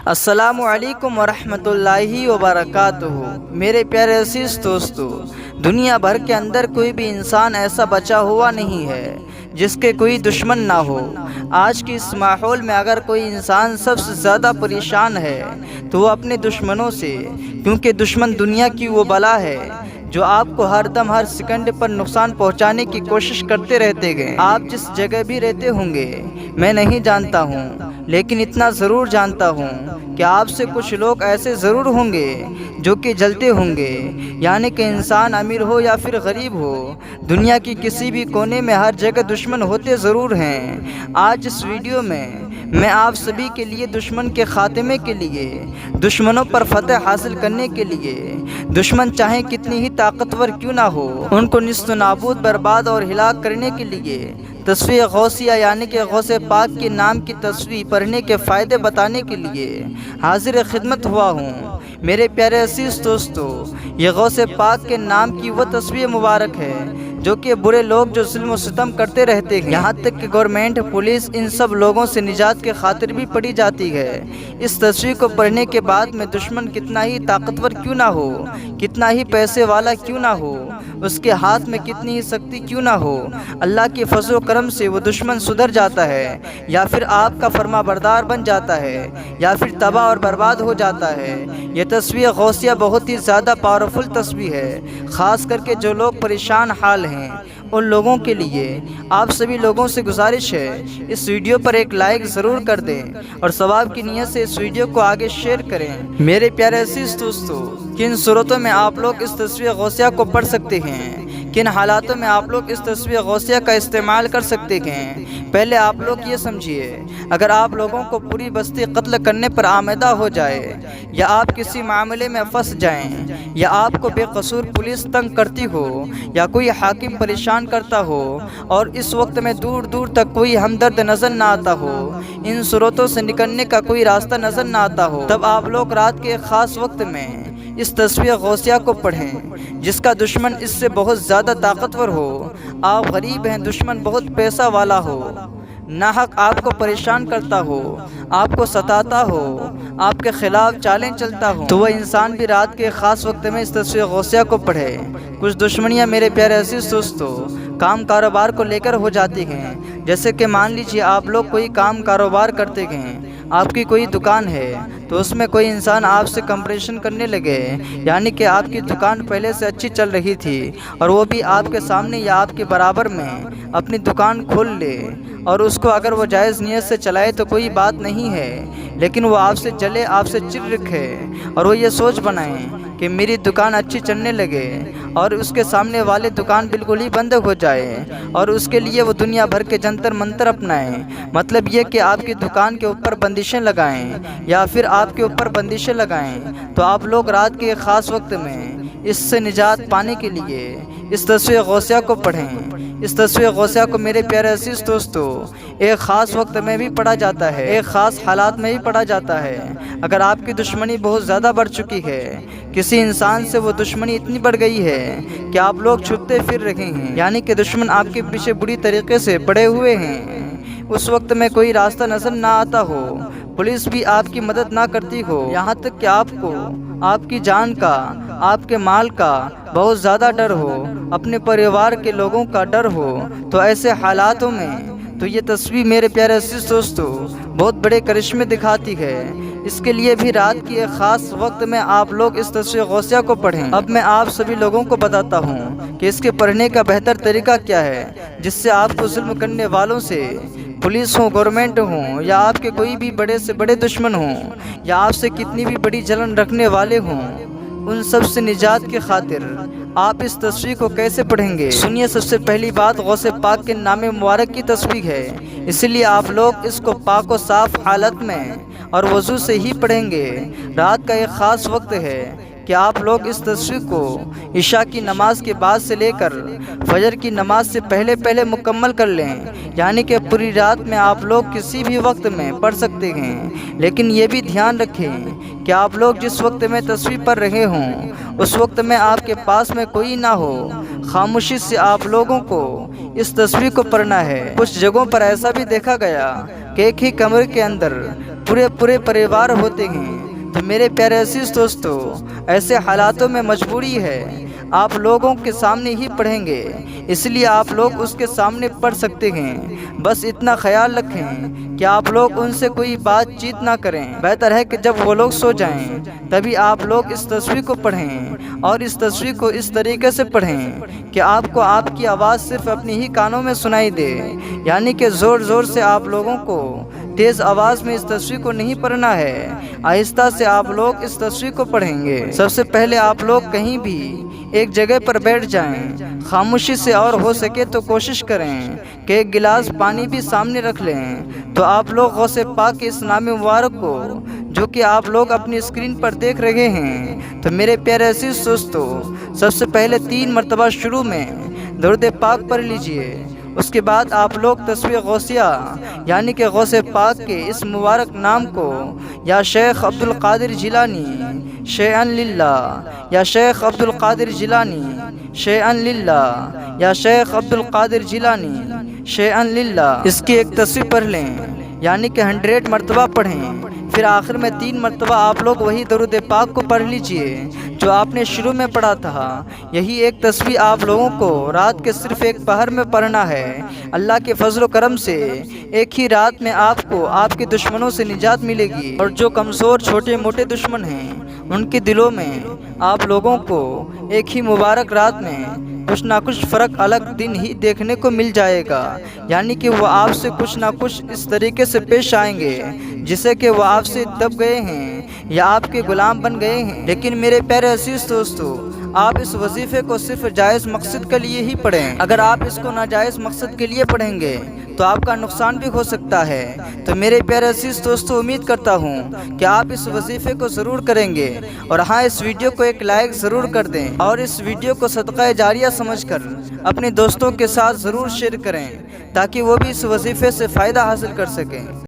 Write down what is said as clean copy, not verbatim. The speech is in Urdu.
السلام علیکم ورحمۃ اللہ وبرکاتہ۔ میرے پیارے عزیز دوستو، دنیا بھر کے اندر کوئی بھی انسان ایسا بچا ہوا نہیں ہے جس کے کوئی دشمن نہ ہو۔ آج کے اس ماحول میں اگر کوئی انسان سب سے زیادہ پریشان ہے تو وہ اپنے دشمنوں سے، کیونکہ دشمن دنیا کی وہ بلا ہے جو آپ کو ہر دم ہر سیکنڈ پر نقصان پہنچانے کی کوشش کرتے رہتے گئے۔ آپ جس جگہ بھی رہتے ہوں گے میں نہیں جانتا ہوں، لیکن اتنا ضرور جانتا ہوں کہ آپ سے کچھ لوگ ایسے ضرور ہوں گے جو کہ جلتے ہوں گے، یعنی کہ انسان امیر ہو یا پھر غریب ہو، دنیا کی کسی بھی کونے میں ہر جگہ دشمن ہوتے ضرور ہیں۔ آج اس ویڈیو میں آپ سبھی کے لیے دشمن کے خاتمے کے لیے، دشمنوں پر فتح حاصل کرنے کے لیے، دشمن چاہے کتنی ہی طاقتور کیوں نہ ہو، ان کو نیست و نابود، برباد اور ہلاک کرنے کے لیے تصویر غوثیہ یعنی کہ غوث پاک کے نام کی تصویر پڑھنے کے فائدے بتانے کے لیے حاضر خدمت ہوا ہوں۔ میرے پیارے عزیز دوستو، یہ غوث پاک کے نام کی وہ تصویر مبارک ہے جو کہ برے لوگ جو ظلم و ستم کرتے رہتے ہیں، یہاں تک کہ گورنمنٹ، پولیس، ان سب لوگوں سے نجات کے خاطر بھی پڑھی جاتی ہے۔ اس تصویر کو پڑھنے کے بعد میں دشمن کتنا ہی طاقتور کیوں نہ ہو، کتنا ہی پیسے والا کیوں نہ ہو، اس کے ہاتھ میں کتنی ہی سختی کیوں نہ ہو، اللہ کے فضل و کرم سے وہ دشمن سدھر جاتا ہے، یا پھر آپ کا فرما بردار بن جاتا ہے، یا پھر تباہ اور برباد ہو جاتا ہے۔ یہ تصویر غوثیہ بہت ہی زیادہ پاورفل تصویر ہے، خاص کر کے جو لوگ پریشان حال ہیں ان لوگوں کے لیے۔ آپ سبھی لوگوں سے گزارش ہے اس ویڈیو پر ایک لائک ضرور کر دیں اور ثواب کی نیت سے اس ویڈیو کو آگے شیئر کریں۔ میرے پیارے عزیز دوستو، کن صورتوں میں آپ لوگ اس تصویر غوثیہ کو پڑھ سکتے ہیں، کن حالاتوں میں آپ لوگ اس تصویر غوثیہ کا استعمال کر سکتے ہیں؟ پہلے آپ لوگ یہ سمجھیے، اگر آپ لوگوں کو پوری بستی قتل کرنے پر آمادہ ہو جائے، یا آپ کسی معاملے میں پھنس جائیں، یا آپ کو بے قصور پولیس تنگ کرتی ہو، یا کوئی حاکم پریشان کرتا ہو، اور اس وقت میں دور دور تک کوئی ہمدرد نظر نہ آتا ہو، ان صورتوں سے نکلنے کا کوئی راستہ نظر نہ آتا ہو، تب آپ لوگ رات کے خاص وقت میں اس تصویر غوثیہ کو پڑھیں۔ جس کا دشمن اس سے بہت زیادہ طاقتور ہو، آپ غریب ہیں، دشمن بہت پیسہ والا ہو، ناحق آپ کو پریشان کرتا ہو، آپ کو ستاتا ہو، آپ کے خلاف چالیں چلتا ہو، تو وہ انسان بھی رات کے خاص وقت میں اس تصویر غوثیہ کو پڑھے۔ کچھ دشمنیاں میرے پیارے عزیز دوستو کام کاروبار کو لے کر ہو جاتی ہیں، جیسے کہ مان لیجیے آپ لوگ کوئی کام کاروبار کرتے ہیں، آپ کی کوئی دکان ہے تو اس میں کوئی انسان آپ سے کمپٹیشن کرنے لگے، یعنی کہ آپ کی دکان پہلے سے اچھی چل رہی تھی اور وہ بھی آپ کے سامنے یا آپ کے برابر میں اپنی دکان کھول لے، اور اس کو اگر وہ جائز نیت سے چلائے تو کوئی بات نہیں ہے، لیکن وہ آپ سے جلے، آپ سے چڑ رکھے، اور وہ یہ سوچ بنائیں کہ میری دکان اچھی چلنے لگے اور اس کے سامنے والے دکان بالکل ہی بند ہو جائے، اور اس کے لیے وہ دنیا بھر کے جنتر منتر اپنائیں، مطلب یہ کہ آپ کی دکان کے اوپر بندشیں لگائیں یا پھر آپ کے اوپر بندشیں لگائیں۔ تو آپ لوگ رات کے خاص وقت میں اس سے نجات پانے کے لیے اس تصویر غوثیہ کو پڑھیں۔ اس تصویر غوثیہ کو میرے پیارے عزیز دوستو ایک خاص وقت میں بھی پڑھا جاتا ہے، ایک خاص حالات میں بھی پڑھا جاتا ہے۔ اگر آپ کی دشمنی بہت زیادہ بڑھ چکی ہے، کسی انسان سے وہ دشمنی اتنی بڑھ گئی ہے کہ آپ لوگ چھپتے پھر رہے ہیں، یعنی کہ دشمن آپ کے پیچھے بری طریقے سے پڑے ہوئے ہیں، اس وقت میں کوئی راستہ نظر نہ آتا ہو، پولیس بھی آپ کی مدد نہ کرتی ہو، یہاں تک کہ آپ کو آپ کی جان کا، آپ کے مال کا بہت زیادہ ڈر ہو، اپنے پریوار کے لوگوں کا ڈر ہو، تو ایسے حالاتوں میں تو یہ تصویر میرے پیارے عزیز دوستو بہت بڑے کرشمے دکھاتی ہے۔ اس کے لیے بھی رات کی ایک خاص وقت میں آپ لوگ اس تصویر غوثیہ کو پڑھیں۔ اب میں آپ سبھی لوگوں کو بتاتا ہوں کہ اس کے پڑھنے کا بہتر طریقہ کیا ہے، جس سے آپ کو ظلم کرنے والوں سے، پولیس ہوں، گورنمنٹ ہوں، یا آپ کے کوئی بھی بڑے سے بڑے دشمن ہوں، یا آپ سے کتنی بھی بڑی جلن رکھنے والے ہوں، ان سب سے نجات کی خاطر آپ اس تصویر کو کیسے پڑھیں گے؟ سنیے، سب سے پہلی بات غوث پاک کے نام مبارک کی تصویر ہے، اسی لیے آپ لوگ اس کو پاک و صاف حالت میں اور وضو سے ہی پڑھیں گے۔ رات کا ایک خاص وقت ہے کہ آپ لوگ اس تصویر کو عشاء کی نماز کے بعد سے لے کر فجر کی نماز سے پہلے مکمل کر لیں، یعنی کہ پوری رات میں آپ لوگ کسی بھی وقت میں پڑھ سکتے ہیں، لیکن یہ بھی دھیان رکھیں کہ آپ لوگ جس وقت میں تصویر پڑھ رہے ہوں اس وقت میں آپ کے پاس میں کوئی نہ ہو، خاموشی سے آپ لوگوں کو اس تصویر کو پڑھنا ہے۔ کچھ جگہوں پر ایسا بھی دیکھا گیا کہ ایک ہی کمرے کے اندر پورے پریوار ہوتے ہیں، تو میرے پیارے عزیز دوستو، ایسے حالاتوں میں مجبوری ہے آپ لوگوں کے سامنے ہی پڑھیں گے، اس لیے آپ لوگ اس کے سامنے پڑھ سکتے ہیں۔ بس اتنا خیال رکھیں کہ آپ لوگ ان سے کوئی بات چیت نہ کریں۔ بہتر ہے کہ جب وہ لوگ سو جائیں تبھی آپ لوگ اس تصویر کو پڑھیں، اور اس تصویر کو اس طریقے سے پڑھیں کہ آپ کو آپ کی آواز صرف اپنی ہی کانوں میں سنائی دے، یعنی کہ زور سے آپ لوگوں کو تیز آواز میں اس تصویر کو نہیں پڑھنا ہے، آہستہ سے آپ لوگ اس تصویر کو پڑھیں گے۔ سب سے پہلے آپ لوگ کہیں بھی ایک جگہ پر بیٹھ جائیں، خاموشی سے، اور ہو سکے تو کوشش کریں کہ ایک گلاس پانی بھی سامنے رکھ لیں۔ تو آپ لوگ غوث پاک کے اس نام مبارک کو جو کہ آپ لوگ اپنی اسکرین پر دیکھ رہے ہیں، تو میرے پیارے عزیز دوستو، سب سے پہلے 3 مرتبہ شروع میں درود پاک پڑھ لیجئے۔ اس کے بعد آپ لوگ تسبیح غوثیہ یعنی کہ غوث پاک کے اس مبارک نام کو یا شیخ عبد القادر جیلانی شیئن للہ، یا شیخ عبد القادر جیلانی شیئن للہ، یا شیخ عبد القادر جیلانی شیئن للہ، اس کی ایک تسبیح پڑھ لیں، یعنی کہ 100 مرتبہ پڑھیں۔ پھر آخر میں 3 مرتبہ آپ لوگ وہی درود پاک کو پڑھ لیجئے جو آپ نے شروع میں پڑھا تھا۔ یہی ایک تسبیح آپ لوگوں کو رات کے صرف ایک پہر میں پڑھنا ہے۔ اللہ کے فضل و کرم سے ایک ہی رات میں آپ کو آپ کے دشمنوں سے نجات ملے گی، اور جو کمزور چھوٹے موٹے دشمن ہیں ان کے دلوں میں آپ لوگوں کو ایک ہی مبارک رات میں کچھ نہ کچھ فرق الگ دن ہی دیکھنے کو مل جائے گا، یعنی کہ وہ آپ سے کچھ نہ کچھ اس طریقے سے پیش آئیں گے جسے کہ وہ آپ سے دب گئے ہیں یا آپ کے غلام بن گئے ہیں۔ لیکن میرے پیارے عزیز دوستو، آپ اس وظیفے کو صرف جائز مقصد کے لیے ہی پڑھیں۔ اگر آپ اس کو ناجائز مقصد کے لیے پڑھیں گے تو آپ کا نقصان بھی ہو سکتا ہے۔ تو میرے پیارے عزیز دوستو، امید کرتا ہوں کہ آپ اس وظیفے کو ضرور کریں گے، اور ہاں، اس ویڈیو کو ایک لائک ضرور کر دیں، اور اس ویڈیو کو صدقہ جاریہ سمجھ کر اپنے دوستوں کے ساتھ ضرور شیئر کریں تاکہ وہ بھی اس وظیفے سے فائدہ حاصل کر سکیں۔